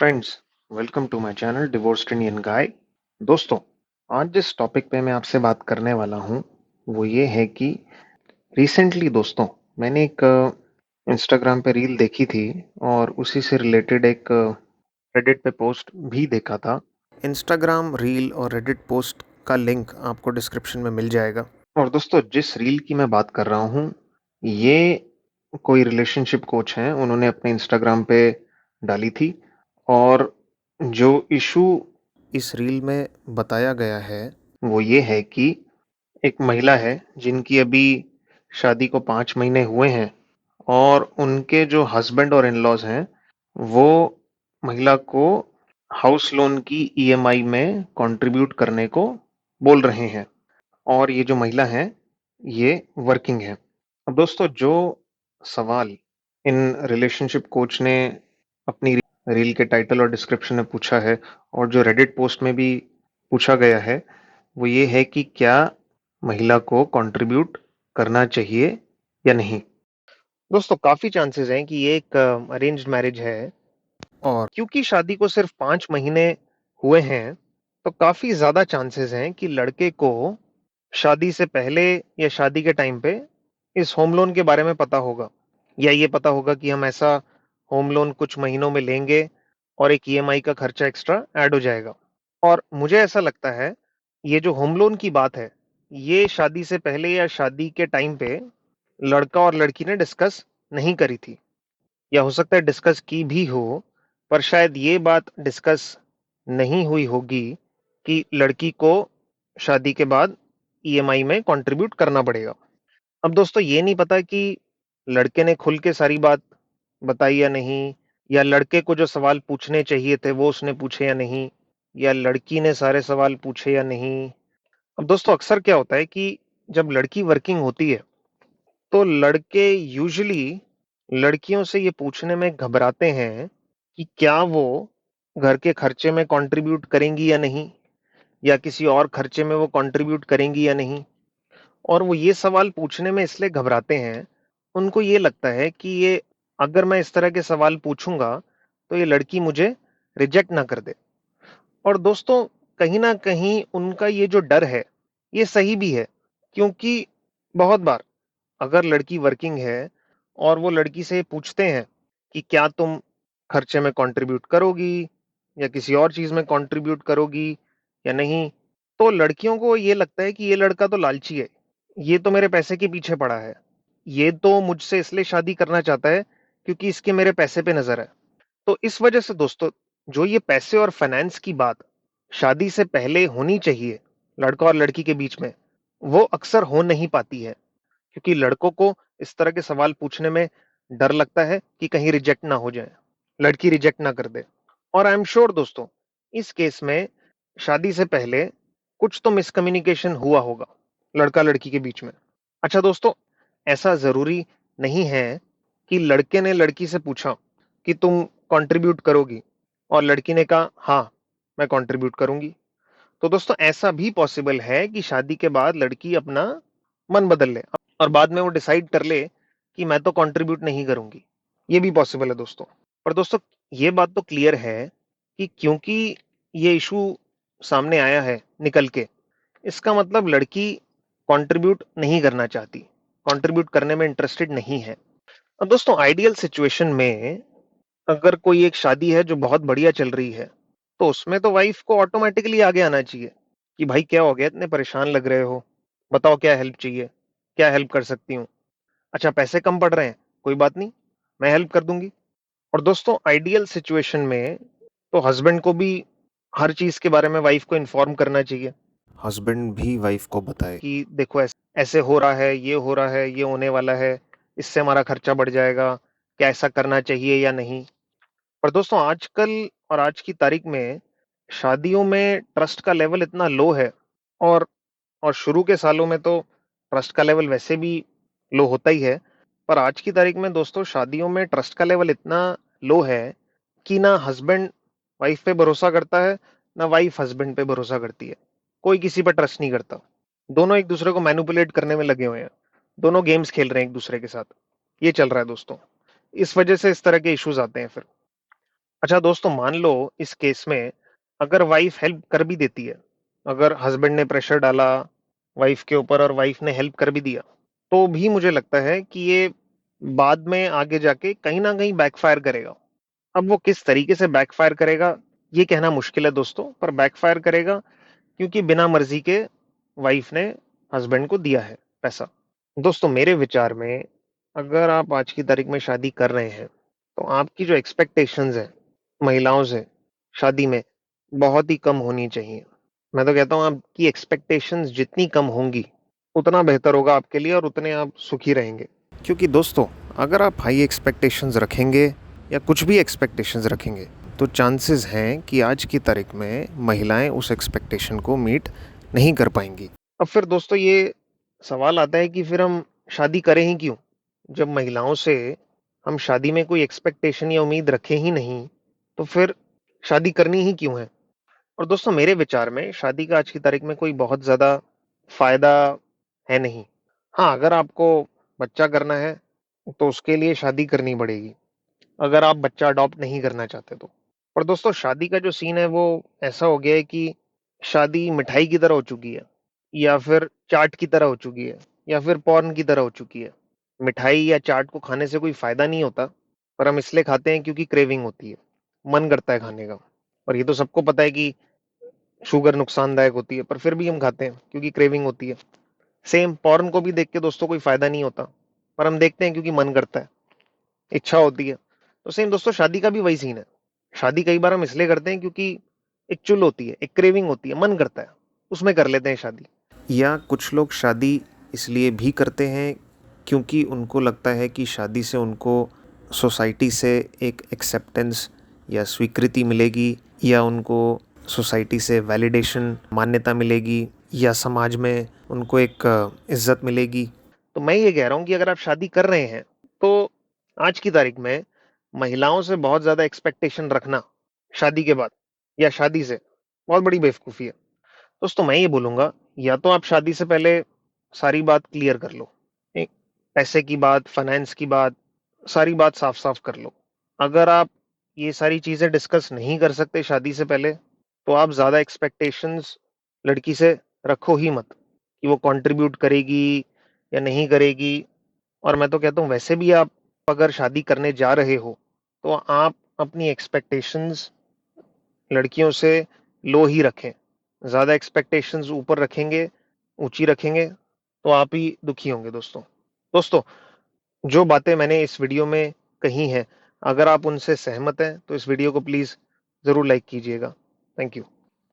Friends, welcome to my channel divorced Indian guy. दोस्तों, आज जिस टॉपिक पे मैं आपसे बात करने वाला हूँ वो ये है कि रिसेंटली दोस्तों मैंने एक इंस्टाग्राम पे रील देखी थी और उसी से रिलेटेड एक रेडिट पे पोस्ट भी देखा था। इंस्टाग्राम रील और रेडिट पोस्ट का लिंक आपको डिस्क्रिप्शन में मिल जाएगा। और दोस्तों, जिस रील की मैं बात कर रहा हूँ ये कोई रिलेशनशिप कोच हैं, उन्होंने अपने इंस्टाग्राम पे डाली थी। और जो इशू इस रील में बताया गया है वो ये है कि एक महिला है जिनकी अभी शादी को 5 महीने हुए हैं और उनके जो हस्बैंड और इन-लॉज हैं वो महिला को हाउस लोन की ईएमआई में कंट्रीब्यूट करने को बोल रहे हैं। और ये जो महिला है ये वर्किंग है। अब दोस्तों, जो सवाल इन रिलेशनशिप कोच ने अपनी रील के टाइटल और डिस्क्रिप्शन में पूछा है और जो रेडिट पोस्ट में भी पूछा गया है वो ये है कि क्या महिला को कंट्रीब्यूट करना चाहिए या नहीं। दोस्तों, काफी चांसेस हैं कि ये एक अरेंज्ड मैरिज है और क्योंकि शादी को सिर्फ 5 महीने हुए हैं तो काफी ज्यादा चांसेस हैं कि लड़के को शादी से पहले या शादी के टाइम पे इस होम लोन के बारे में पता होगा, या ये पता होगा कि हम ऐसा होम लोन कुछ महीनों में लेंगे और एक ईएमआई का खर्चा एक्स्ट्रा ऐड हो जाएगा। और मुझे ऐसा लगता है ये जो होम लोन की बात है ये शादी से पहले या शादी के टाइम पे लड़का और लड़की ने डिस्कस नहीं करी थी, या हो सकता है डिस्कस की भी हो पर शायद ये बात डिस्कस नहीं हुई होगी कि लड़की को शादी के बाद ईएमआई में कंट्रीब्यूट करना पड़ेगा। अब दोस्तों, ये नहीं पता कि लड़के ने खुल के सारी बात बताई या नहीं, या लड़के को जो सवाल पूछने चाहिए थे वो उसने पूछे या नहीं, या लड़की ने सारे सवाल पूछे या नहीं। अब दोस्तों, अक्सर क्या होता है कि जब लड़की वर्किंग होती है तो लड़के यूजुअली लड़कियों से ये पूछने में घबराते हैं कि क्या वो घर के खर्चे में कंट्रीब्यूट करेंगी या नहीं, या किसी और खर्चे में वो कंट्रीब्यूट करेंगी या नहीं। और वो ये सवाल पूछने में इसलिए घबराते हैं, उनको ये लगता है कि ये अगर मैं इस तरह के सवाल पूछूंगा तो ये लड़की मुझे रिजेक्ट ना कर दे। और दोस्तों, कहीं ना कहीं उनका ये जो डर है ये सही भी है, क्योंकि बहुत बार अगर लड़की वर्किंग है और वो लड़की से पूछते हैं कि क्या तुम खर्चे में कंट्रीब्यूट करोगी या किसी और चीज में कंट्रीब्यूट करोगी या नहीं, तो लड़कियों को ये लगता है कि ये लड़का तो लालची है, ये तो मेरे पैसे के पीछे पड़ा है, ये तो मुझसे इसलिए शादी करना चाहता है क्योंकि इसके मेरे पैसे पे नजर है। तो इस वजह से दोस्तों, जो ये पैसे और फाइनेंस की बात शादी से पहले होनी चाहिए लड़का और लड़की के बीच में, वो अक्सर हो नहीं पाती है, क्योंकि लड़कों को इस तरह के सवाल पूछने में डर लगता है कि कहीं रिजेक्ट ना हो जाए, लड़की रिजेक्ट ना कर दे। और आई एम श्योर दोस्तों, इस केस में शादी से पहले कुछ तो मिसकम्युनिकेशन हुआ होगा लड़का लड़की के बीच में। अच्छा दोस्तों, ऐसा जरूरी नहीं है कि लड़के ने लड़की से पूछा कि तुम कंट्रीब्यूट करोगी और लड़की ने कहा हाँ मैं कंट्रीब्यूट करूंगी। तो दोस्तों, ऐसा भी पॉसिबल है कि शादी के बाद लड़की अपना मन बदल ले और बाद में वो डिसाइड कर ले कि मैं तो कंट्रीब्यूट नहीं करूंगी। ये भी पॉसिबल है दोस्तों। पर दोस्तों, ये बात तो क्लियर है कि क्योंकि ये इशू सामने आया है निकल के, इसका मतलब लड़की कंट्रीब्यूट नहीं करना चाहती, कंट्रीब्यूट करने में इंटरेस्टेड नहीं है। अब दोस्तों, आइडियल सिचुएशन में अगर कोई एक शादी है जो बहुत बढ़िया चल रही है तो उसमें तो वाइफ को ऑटोमेटिकली आगे आना चाहिए कि भाई क्या हो गया, इतने परेशान लग रहे हो, बताओ क्या हेल्प चाहिए, क्या हेल्प कर सकती हूँ। अच्छा, पैसे कम पड़ रहे हैं, कोई बात नहीं, मैं हेल्प कर दूंगी। और दोस्तों, आइडियल सिचुएशन में तो हस्बैंड को भी हर चीज के बारे में वाइफ को इन्फॉर्म करना चाहिए, हस्बैंड भी वाइफ को बताए कि देखो ऐसे ऐसे हो रहा है, ये हो रहा है, ये होने वाला है, इससे हमारा खर्चा बढ़ जाएगा, क्या ऐसा करना चाहिए या नहीं। पर दोस्तों, आजकल और आज की तारीख में शादियों में ट्रस्ट का लेवल इतना लो है, और शुरू के सालों में तो ट्रस्ट का लेवल वैसे भी लो होता ही है। पर आज की तारीख में दोस्तों, शादियों में ट्रस्ट का लेवल इतना लो है कि ना हस्बैंड वाइफ पे भरोसा करता है, ना वाइफ हस्बैंड पे भरोसा करती है। कोई किसी पर ट्रस्ट नहीं करता, दोनों एक दूसरे को मैनिपुलेट करने में लगे हुए हैं, दोनों गेम्स खेल रहे हैं एक दूसरे के साथ। ये चल रहा है दोस्तों, इस वजह से इस तरह के इश्यूज आते हैं फिर। अच्छा दोस्तों, मान लो इस केस में अगर वाइफ हेल्प कर भी देती है, अगर हस्बैंड ने प्रेशर डाला वाइफ के ऊपर और वाइफ ने हेल्प कर भी दिया, तो भी मुझे लगता है कि ये बाद में आगे जाके कहीं ना कहीं बैकफायर करेगा। अब वो किस तरीके से बैकफायर करेगा ये कहना मुश्किल है दोस्तों, पर बैकफायर करेगा क्योंकि बिना मर्जी के वाइफ ने हस्बैंड को दिया है पैसा। दोस्तों मेरे विचार में, अगर आप आज की तारीख में शादी कर रहे हैं तो आपकी जो एक्सपेक्टेशंस है महिलाओं से शादी में बहुत ही कम होनी चाहिए। मैं तो कहता हूँ आपकी एक्सपेक्टेशंस जितनी कम होंगी उतना बेहतर होगा आपके लिए और उतने आप सुखी रहेंगे। क्योंकि दोस्तों अगर आप हाई एक्सपेक्टेशंस रखेंगे या कुछ भी एक्सपेक्टेशंस रखेंगे तो चांसेस हैं कि आज की तारीख में महिलाएं उस एक्सपेक्टेशन को मीट नहीं कर पाएंगी। अब फिर दोस्तों ये सवाल आता है कि फिर हम शादी करें ही क्यों? जब महिलाओं से हम शादी में कोई एक्सपेक्टेशन या उम्मीद रखें ही नहीं, तो फिर शादी करनी ही क्यों है? और दोस्तों मेरे विचार में शादी का आज की तारीख में कोई बहुत ज़्यादा फ़ायदा है नहीं। हाँ, अगर आपको बच्चा करना है, तो उसके लिए शादी करनी पड़ेगी, अगर आप बच्चा अडॉप्ट नहीं करना चाहते तो। पर दोस्तों शादी का जो सीन है वो ऐसा हो गया है कि शादी मिठाई की तरह हो चुकी है, या फिर चाट की तरह हो चुकी है, या फिर पॉर्न की तरह हो चुकी है। मिठाई या चाट को खाने से कोई फ़ायदा नहीं होता, पर हम इसलिए खाते हैं क्योंकि क्रेविंग होती है, मन करता है खाने का। और ये तो सबको पता है कि शुगर नुकसानदायक होती है, पर फिर भी हम खाते हैं क्योंकि क्रेविंग होती है। सेम पॉर्न को भी देख के दोस्तों कोई फ़ायदा नहीं होता, पर हम देखते हैं क्योंकि मन करता है, इच्छा होती है। तो सेम दोस्तों शादी का भी वही सीन है। शादी कई बार हम इसलिए करते हैं क्योंकि एक चुल होती है, एक क्रेविंग होती है, मन करता है, उसमें कर लेते हैं शादी। या कुछ लोग शादी इसलिए भी करते हैं क्योंकि उनको लगता है कि शादी से उनको सोसाइटी से एक एक्सेप्टेंस या स्वीकृति मिलेगी, या उनको सोसाइटी से वैलिडेशन मान्यता मिलेगी, या समाज में उनको एक इज्जत मिलेगी। तो मैं ये कह रहा हूँ कि अगर आप शादी कर रहे हैं तो आज की तारीख में महिलाओं से बहुत ज़्यादा एक्सपेक्टेशन रखना शादी के बाद या शादी से बहुत बड़ी बेवकूफ़ी है। दोस्तों मैं ये बोलूँगा, या तो आप शादी से पहले सारी बात क्लियर कर लो, एक पैसे की बात, फाइनेंस की बात, सारी बात साफ-साफ कर लो। अगर आप ये सारी चीज़ें डिस्कस नहीं कर सकते शादी से पहले, तो आप ज़्यादा एक्सपेक्टेशंस लड़की से रखो ही मत कि वो कंट्रीब्यूट करेगी या नहीं करेगी। और मैं तो कहता हूँ वैसे भी आप अगर शादी करने जा रहे हो, तो आप अपनी एक्सपेक्टेशंस लड़कियों से लो ही रखें। ज़्यादा एक्सपेक्टेशंस ऊपर रखेंगे, ऊँची रखेंगे, तो आप ही दुखी होंगे दोस्तों। दोस्तों, जो बातें मैंने इस वीडियो में कही हैं, अगर आप उनसे सहमत हैं, तो इस वीडियो को प्लीज़ ज़रूर लाइक कीजिएगा। Thank you.